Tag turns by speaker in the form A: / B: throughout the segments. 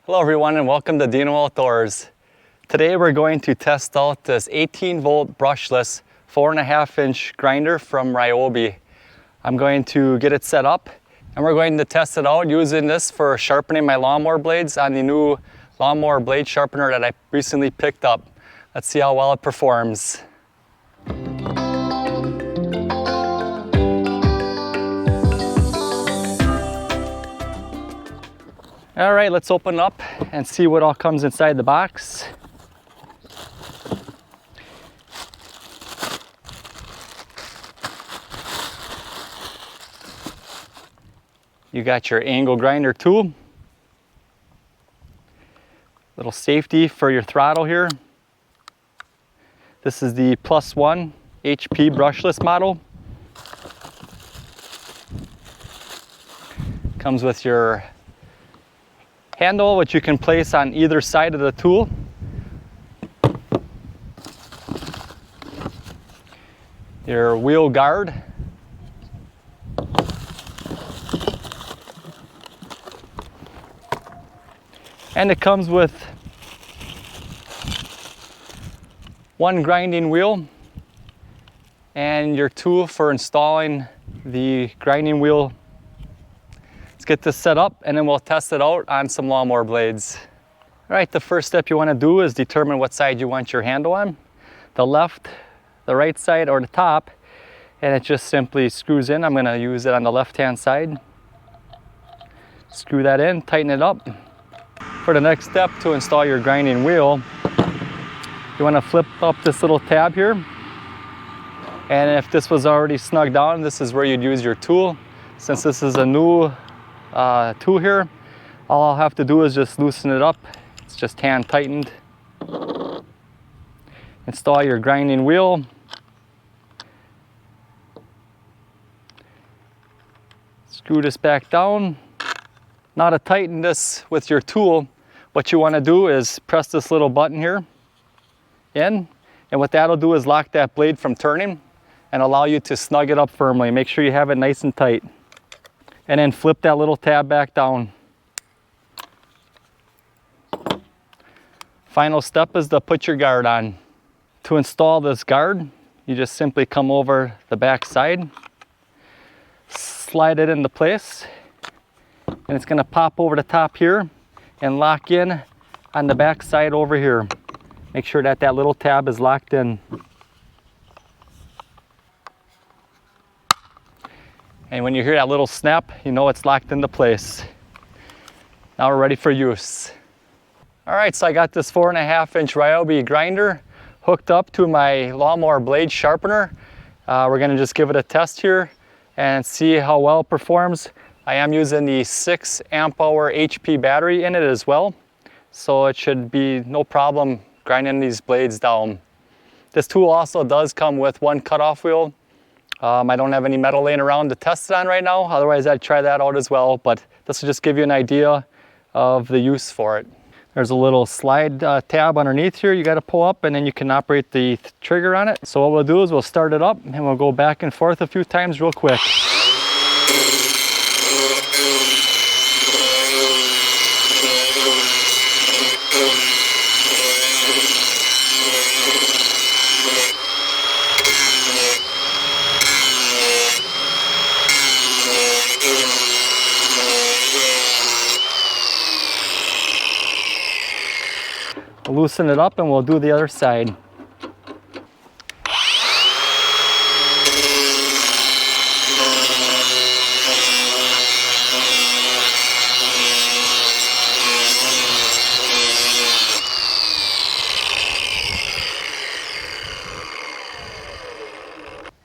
A: Hello everyone and welcome to Deano Outdoors. Today we're going to test out this 18-volt brushless 4.5-inch grinder from Ryobi. I'm going to get it set up and we're going to test it out using this for sharpening my lawnmower blades on the new lawnmower blade sharpener that I recently picked up. Let's see how well it performs. All right, let's open up and see what all comes inside the box. You got your angle grinder tool, little safety for your throttle here. This is the +1 HP brushless model. Comes with your handle, which you can place on either side of the tool. Your wheel guard. And it comes with one grinding wheel and your tool for installing the grinding wheel. Let's get this set up and then we'll test it out on some lawnmower blades. All right, the first step you want to do is determine what side you want your handle on. The left, the right side, or the top. And it just simply screws in. I'm going to use it on the left-hand side. Screw that in, tighten it up. For the next step to install your grinding wheel, you want to flip up this little tab here. And if this was already snugged down, this is where you'd use your tool. Since this is a new tool here, all I'll have to do is just loosen it up. It's just hand tightened. Install your grinding wheel. Screw this back down. Now to tighten this with your tool, what you want to do is press this little button here in, and what that'll do is lock that blade from turning and allow you to snug it up firmly. Make sure you have it nice and tight. And then flip that little tab back down. Final step is to put your guard on. To install this guard, you just simply come over the back side, slide it into place, and it's going to pop over the top here and lock in on the back side over here. Make sure that that little tab is locked in. And when you hear that little snap, you know it's locked into place. Now we're ready for use. All right, so I got this 4.5-inch Ryobi grinder hooked up to my lawnmower blade sharpener. We're going to just give it a test here and see how well it performs. I am using the 6 amp hour HP battery in it as well, so it should be no problem grinding these blades down. This tool also does come with one cutoff wheel. I don't have any metal laying around to test it on right now, otherwise I'd try that out as well, but this will just give you an idea of the use for it. There's a little slide tab underneath here you got to pull up, and then you can operate the trigger on it. So what we'll do is we'll start it up and we'll go back and forth a few times real quick. We'll loosen it up and we'll do the other side.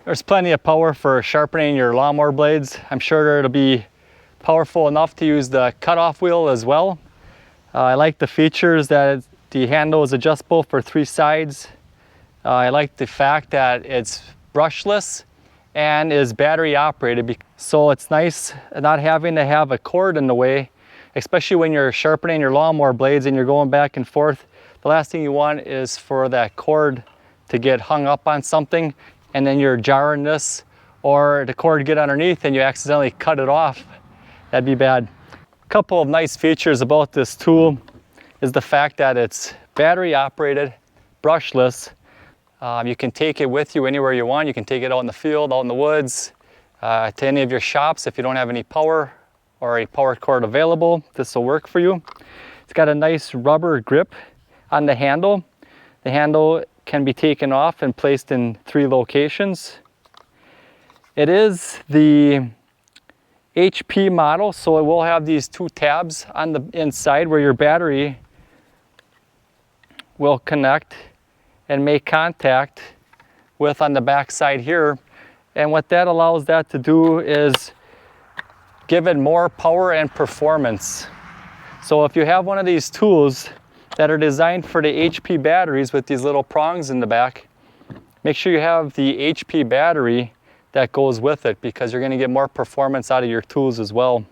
A: There's plenty of power for sharpening your lawnmower blades. I'm sure it'll be powerful enough to use the cutoff wheel as well. I like the features that the handle is adjustable for 3 sides. I like the fact that it's brushless and is battery operated, so it's nice not having to have a cord in the way, especially when you're sharpening your lawnmower blades and you're going back and forth. The last thing you want is for that cord to get hung up on something and then you're jarring this, or the cord get underneath and you accidentally cut it off. That'd be bad. A couple of nice features about this tool. is the fact that it's battery operated, brushless. You can take it with you anywhere you want. You can take it out in the field, out in the woods, to any of your shops if you don't have any power or a power cord available. This will work for you. It's got a nice rubber grip on the handle. The handle can be taken off and placed in 3 locations. It is the HP model, so it will have these 2 tabs on the inside where your battery will connect and make contact with on the back side here. And what that allows that to do is give it more power and performance. So if you have one of these tools that are designed for the HP batteries with these little prongs in the back, make sure you have the HP battery that goes with it, because you're going to get more performance out of your tools as well.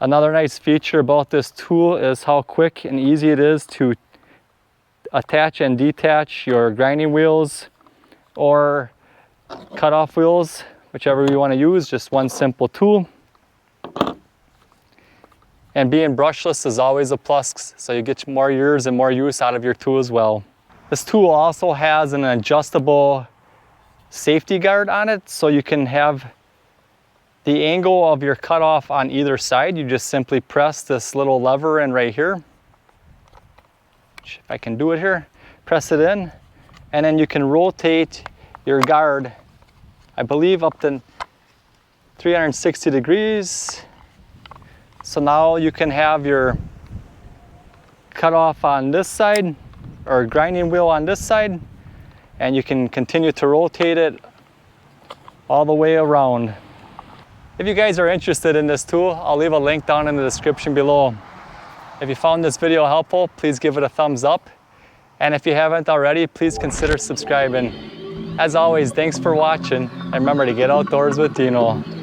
A: Another nice feature about this tool is how quick and easy it is to attach and detach your grinding wheels or cutoff wheels, whichever you want to use. Just one simple tool. And being brushless is always a plus, so you get more years and more use out of your tool as well. This tool also has an adjustable safety guard on it, so you can have the angle of your cutoff on either side. You just simply press this little lever in right here. If I can do it here, press it in, and then you can rotate your guard, I believe up to 360 degrees. So now you can have your cutoff on this side, or grinding wheel on this side, and you can continue to rotate it all the way around. If you guys are interested in this tool, I'll leave a link down in the description below. If you found this video helpful, please give it a thumbs up. And if you haven't already, please consider subscribing. As always, thanks for watching, and remember to get outdoors with Deano.